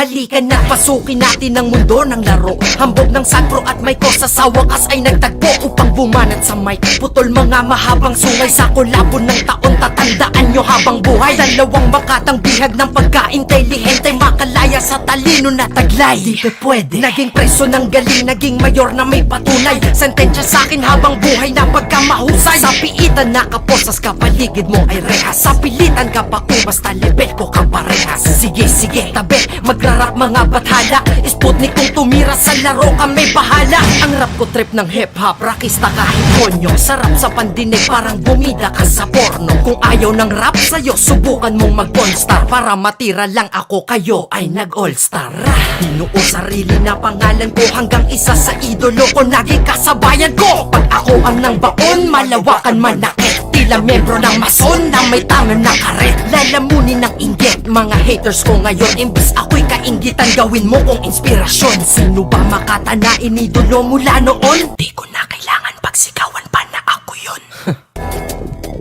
halika na, pasukin natin ang mundo ng laro. Hambog ng sadpro at may kosa sa wakas ay nagtagpo upang bumanat sa mic. Putol mga mahabang sungay sa kolabo ng taon, tatandaan nyo habang buhay. Dalawang makatang bihag ng pagka-intelihente, makalaya sa talino na taglay. Di pe pwede, naging preso ng galing, naging mayor na may patunay. Sentensya sa akin habang buhay na pagkamahusay. Sa piitan nakaposas ka, paligid mo ay rehas. Sa pilitan ka pa kung basta level ko kang parehas. Sige, sige, tabi, magrarap mga bathala. Sputnik kung tumira sa laro kami bahala. Ang rap ko trip ng hip-hop, rockista kahit konyo. Sarap sa pandinig, parang bumida ka sa porno. Kung ayaw ng rap sa'yo, subukan mong mag-pornstar. Para matira lang ako, kayo ay nag-all-star. Binuo sarili na pangalan ko hanggang isa sa idolo ko, naging kasabayan ko. Pag ako ang nang baon, malawakan manakit. Tila membro ng mason na may tangan na karet. Lalamunin ng inggit, mga haters ko ngayon. Imbis ako'y kainggitan, gawin mo kong inspirasyon. Sino ba makatanain idolo mula noon? Di ko na kailangan pagsigawan pa na ako yun.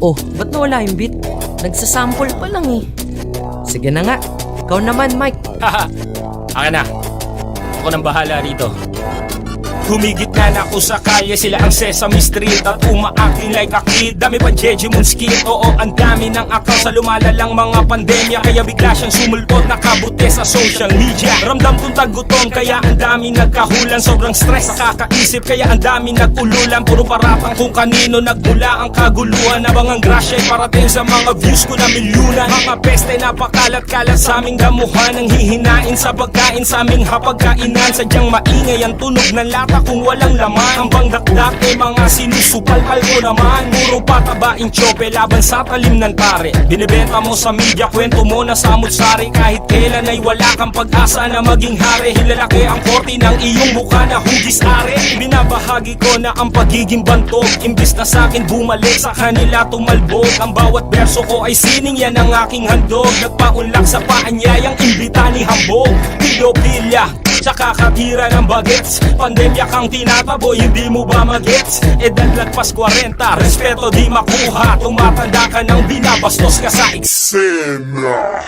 Oh, ba't nawala yung beat? Nagsasample pa lang eh. Sige na nga, ikaw naman Mike. Haha, akin na. Ako nang bahala rito. Humigit na ako sa kalye, sila ang Sesame Street at umaacting like a kid. Dami pa Jejimon skit, oo ang dami ng akaw sa lumalalang mga pandemya. Kaya bigla siyang sumulpot, nakabute sa social media. Ramdam kong tagutom, kaya ang dami nagkahulan. Sobrang stress sa kakaisip, kaya ang dami nagululan. Puro paratang kung kanino nagmula ang kaguluhan. Habang ang grasya ay parating sa mga views ko na milyunan. Mga peste napakalat-kalat sa aming damuhan. Ang hihinain sa pagkain sa aming hapagkainan. Sadyang maingay ang tunog ng lata kung walang laman. Ang bangdak-dak ay mga sinusupalpal ko naman. Puro patabaing tsope laban sa talim ng pare. Binibenta mo sa media, kwento mo na samut-sari. Kahit kailan ay wala kang pag-asa na maging hari. Hilalaki ang korte ng iyong mukha na hugis-ari. Binabahagi ko na ang pagiging bantog, imbis na sa'kin bumalik, sa kanila tumalbog. Ang bawat verso ko ay sining, yan ang aking handog. Nagpaunlak sa paanyayang imbita ni Hambog. Pilopilya, tsaka katira ng bagets. Pandemya kang tinataboy, hindi mo ba magets? Edad lagpas 40, respeto di makuha. Tumatanda ka nang binabastos ka sa eksena.